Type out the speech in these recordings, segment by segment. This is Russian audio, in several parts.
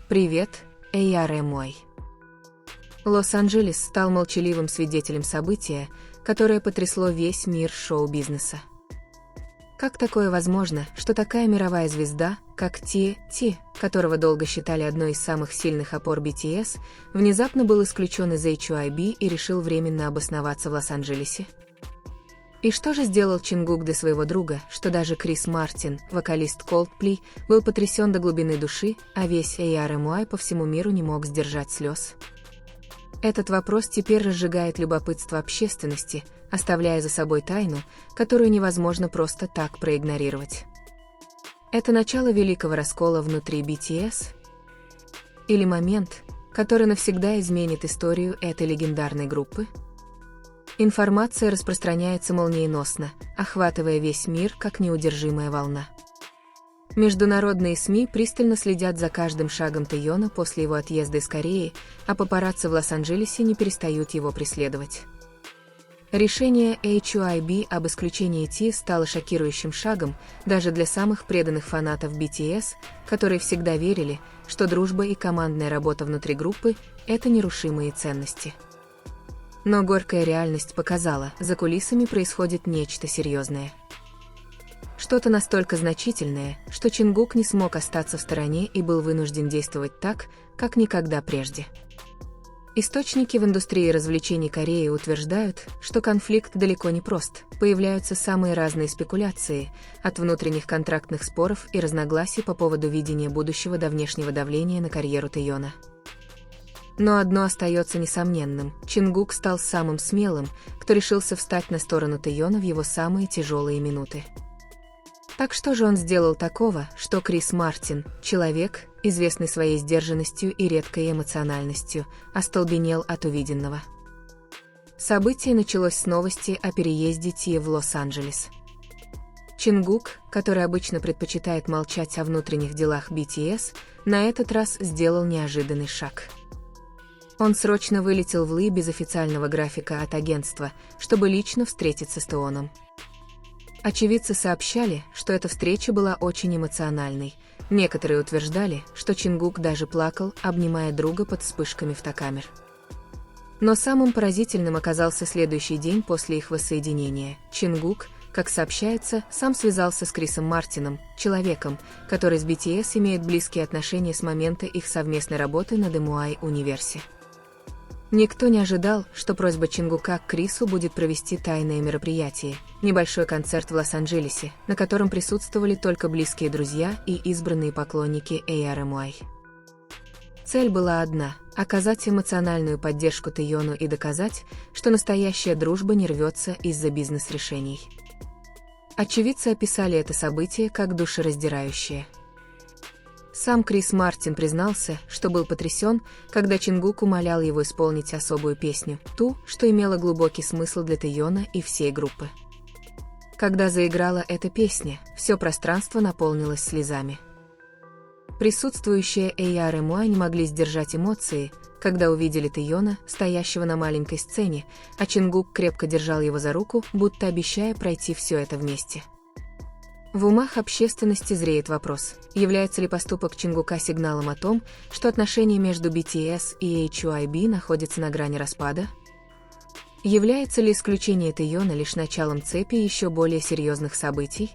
Привет, ARMY. Лос-Анджелес стал молчаливым свидетелем события, которое потрясло весь мир шоу-бизнеса. Как такое возможно, что такая мировая звезда, как TNT, которого долго считали одной из самых сильных опор BTS, внезапно был исключен из HYB и решил временно обосноваться в Лос-Анджелесе? И что же сделал Чингук для своего друга, что даже Крис Мартин, вокалист Coldplay, был потрясен до глубины души, а весь ARMY по всему миру не мог сдержать слез? Этот вопрос теперь разжигает любопытство общественности, оставляя за собой тайну, которую невозможно просто так проигнорировать. Это начало великого раскола внутри BTS? Или момент, который навсегда изменит историю этой легендарной группы? Информация распространяется молниеносно, охватывая весь мир как неудержимая волна. Международные СМИ пристально следят за каждым шагом Тэйона после его отъезда из Кореи, а папарацци в Лос-Анджелесе не перестают его преследовать. Решение HYB об исключении T стало шокирующим шагом даже для самых преданных фанатов BTS, которые всегда верили, что дружба и командная работа внутри группы – это нерушимые ценности. Но горькая реальность показала, за кулисами происходит нечто серьезное. Что-то настолько значительное, что Чингук не смог остаться в стороне и был вынужден действовать так, как никогда прежде. Источники в индустрии развлечений Кореи утверждают, что конфликт далеко не прост, появляются самые разные спекуляции, от внутренних контрактных споров и разногласий по поводу видения будущего до внешнего давления на карьеру Тэйона. Но одно остается несомненным – Чингук стал самым смелым, кто решился встать на сторону Тэйона в его самые тяжелые минуты. Так что же он сделал такого, что Крис Мартин, человек, известный своей сдержанностью и редкой эмоциональностью, остолбенел от увиденного? Событие началось с новости о переезде Ти в Лос-Анджелес. Чингук, который обычно предпочитает молчать о внутренних делах BTS, на этот раз сделал неожиданный шаг. Он срочно вылетел в Ли без официального графика от агентства, чтобы лично встретиться с Тэйоном. Очевидцы сообщали, что эта встреча была очень эмоциональной. Некоторые утверждали, что Чингук даже плакал, обнимая друга под вспышками фотокамер. Но самым поразительным оказался следующий день после их воссоединения. Чингук, как сообщается, сам связался с Крисом Мартином, человеком, который с BTS имеет близкие отношения с момента их совместной работы над MY Universe. Никто не ожидал, что просьба Чингука к Крису будет провести тайное мероприятие, небольшой концерт в Лос-Анджелесе, на котором присутствовали только близкие друзья и избранные поклонники ARMY. Цель была одна – оказать эмоциональную поддержку Тэйону и доказать, что настоящая дружба не рвется из-за бизнес-решений. Очевидцы описали это событие как душераздирающее. Сам Крис Мартин признался, что был потрясен, когда Чингук умолял его исполнить особую песню, ту, что имела глубокий смысл для Тэйона и всей группы. Когда заиграла эта песня, все пространство наполнилось слезами. Присутствующие ARMY не могли сдержать эмоции, когда увидели Тэйона, стоящего на маленькой сцене, а Чингук крепко держал его за руку, будто обещая пройти все это вместе. В умах общественности зреет вопрос, является ли поступок Чингука сигналом о том, что отношения между BTS и HYB находятся на грани распада? Является ли исключение Тэйона лишь началом цепи еще более серьезных событий?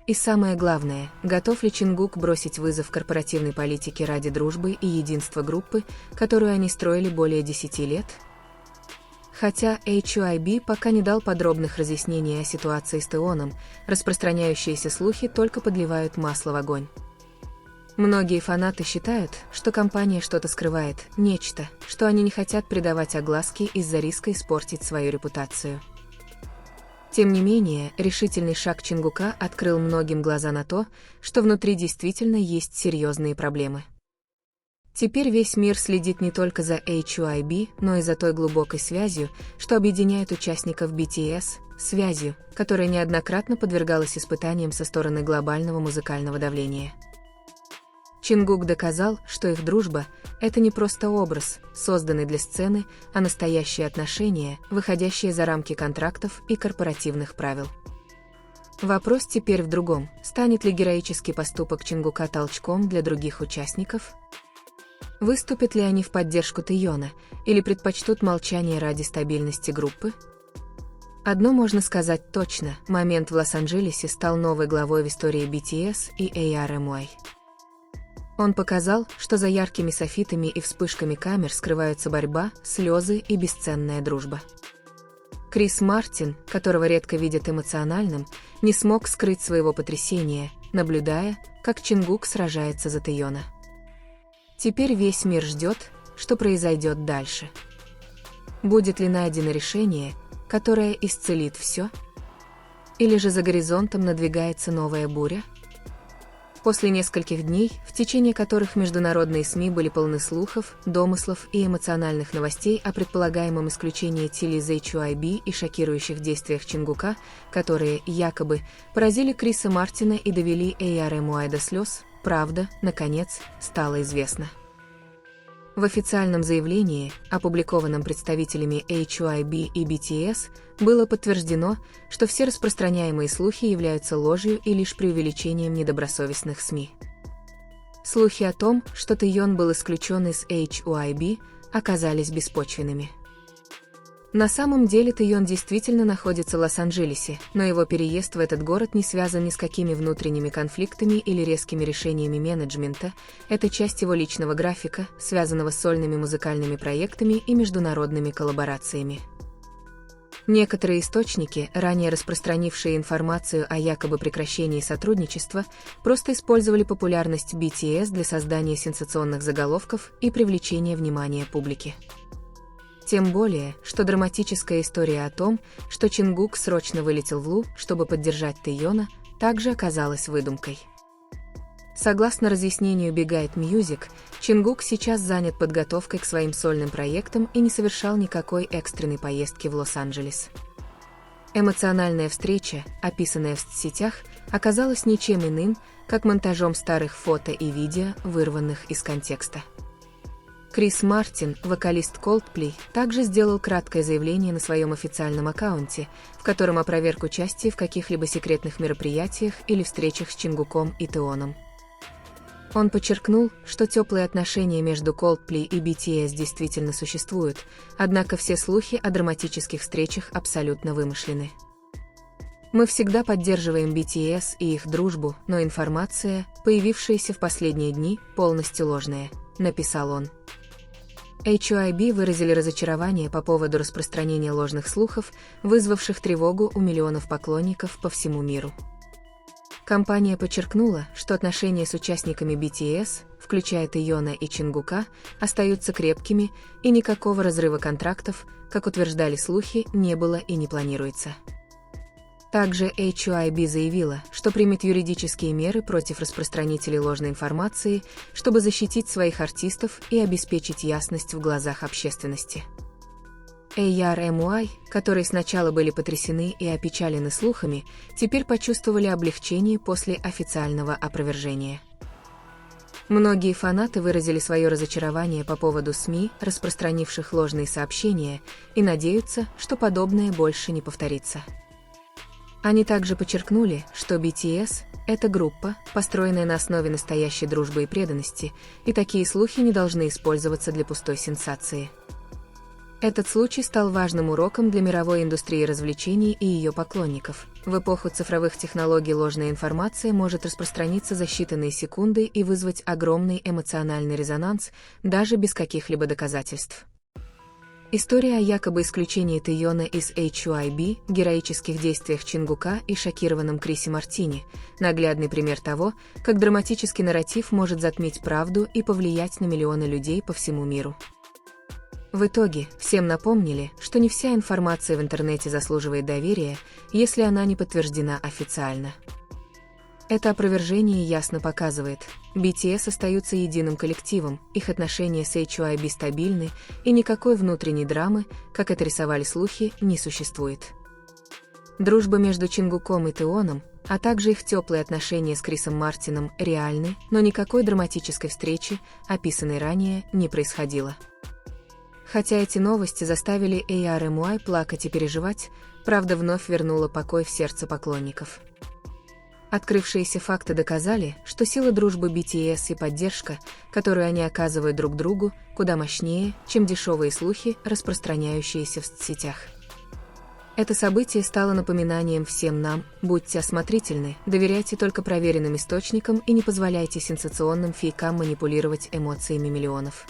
И самое главное, готов ли Чингук бросить вызов корпоративной политике ради дружбы и единства группы, которую они строили более 10 лет? Хотя HYB пока не дал подробных разъяснений о ситуации с Тэйоном, распространяющиеся слухи только подливают масло в огонь. Многие фанаты считают, что компания что-то скрывает, нечто, что они не хотят придавать огласке из-за риска испортить свою репутацию. Тем не менее, решительный шаг Чингука открыл многим глаза на то, что внутри действительно есть серьезные проблемы. Теперь весь мир следит не только за HYB, но и за той глубокой связью, что объединяет участников BTS, связью, которая неоднократно подвергалась испытаниям со стороны глобального музыкального давления. Чингук доказал, что их дружба – это не просто образ, созданный для сцены, а настоящие отношения, выходящие за рамки контрактов и корпоративных правил. Вопрос теперь в другом: станет ли героический поступок Чингука толчком для других участников? Выступят ли они в поддержку Тэйона, или предпочтут молчание ради стабильности группы? Одно можно сказать точно, момент в Лос-Анджелесе стал новой главой в истории BTS и ARMY. Он показал, что за яркими софитами и вспышками камер скрываются борьба, слезы и бесценная дружба. Крис Мартин, которого редко видят эмоциональным, не смог скрыть своего потрясения, наблюдая, как Чингук сражается за Тэйона. Теперь весь мир ждет, что произойдет дальше. Будет ли найдено решение, которое исцелит все? Или же за горизонтом надвигается новая буря? После нескольких дней, в течение которых международные СМИ были полны слухов, домыслов и эмоциональных новостей о предполагаемом исключении Тилли из HYB и шокирующих действиях Чингука, которые, якобы, поразили Криса Мартина и довели ARMY до слез, правда, наконец, стала известна. В официальном заявлении, опубликованном представителями HYB и BTS, было подтверждено, что все распространяемые слухи являются ложью и лишь преувеличением недобросовестных СМИ. Слухи о том, что Тэйон был исключен из HYB, оказались беспочвенными. На самом деле Тэйон действительно находится в Лос-Анджелесе, но его переезд в этот город не связан ни с какими внутренними конфликтами или резкими решениями менеджмента, это часть его личного графика, связанного с сольными музыкальными проектами и международными коллаборациями. Некоторые источники, ранее распространившие информацию о якобы прекращении сотрудничества, просто использовали популярность BTS для создания сенсационных заголовков и привлечения внимания публики. Тем более, что драматическая история о том, что Чингук срочно вылетел в Лу, чтобы поддержать Тэйона, также оказалась выдумкой. Согласно разъяснению Big Eyed Music, Чингук сейчас занят подготовкой к своим сольным проектам и не совершал никакой экстренной поездки в Лос-Анджелес. Эмоциональная встреча, описанная в соцсетях, оказалась ничем иным, как монтажом старых фото и видео, вырванных из контекста. Крис Мартин, вокалист Coldplay, также сделал краткое заявление на своем официальном аккаунте, в котором опроверг участие в каких-либо секретных мероприятиях или встречах с Чингуком и Тэйоном. Он подчеркнул, что теплые отношения между Coldplay и BTS действительно существуют, однако все слухи о драматических встречах абсолютно вымышлены. «Мы всегда поддерживаем BTS и их дружбу, но информация, появившаяся в последние дни, полностью ложная», — написал он. HYB выразили разочарование по поводу распространения ложных слухов, вызвавших тревогу у миллионов поклонников по всему миру. Компания подчеркнула, что отношения с участниками BTS, включая Тэйона и Чингука, остаются крепкими, и никакого разрыва контрактов, как утверждали слухи, не было и не планируется. Также HYB заявила, что примет юридические меры против распространителей ложной информации, чтобы защитить своих артистов и обеспечить ясность в глазах общественности. ARMY, которые сначала были потрясены и опечалены слухами, теперь почувствовали облегчение после официального опровержения. Многие фанаты выразили свое разочарование по поводу СМИ, распространивших ложные сообщения, и надеются, что подобное больше не повторится. Они также подчеркнули, что BTS — это группа, построенная на основе настоящей дружбы и преданности, и такие слухи не должны использоваться для пустой сенсации. Этот случай стал важным уроком для мировой индустрии развлечений и ее поклонников. В эпоху цифровых технологий ложная информация может распространиться за считанные секунды и вызвать огромный эмоциональный резонанс, даже без каких-либо доказательств. История о якобы исключении Тэйона из HYB, героических действиях Чингука и шокированном Крисе Мартине – наглядный пример того, как драматический нарратив может затмить правду и повлиять на миллионы людей по всему миру. В итоге, всем напомнили, что не вся информация в интернете заслуживает доверия, если она не подтверждена официально. Это опровержение ясно показывает, BTS остаются единым коллективом, их отношения с HYB стабильны, и никакой внутренней драмы, как это рисовали слухи, не существует. Дружба между Чингуком и Тэйоном, а также их теплые отношения с Крисом Мартином, реальны, но никакой драматической встречи, описанной ранее, не происходило. Хотя эти новости заставили ARMY плакать и переживать, правда вновь вернула покой в сердце поклонников. Открывшиеся факты доказали, что сила дружбы BTS и поддержка, которую они оказывают друг другу, куда мощнее, чем дешевые слухи, распространяющиеся в соцсетях. Это событие стало напоминанием всем нам: будьте осмотрительны, доверяйте только проверенным источникам и не позволяйте сенсационным фейкам манипулировать эмоциями миллионов.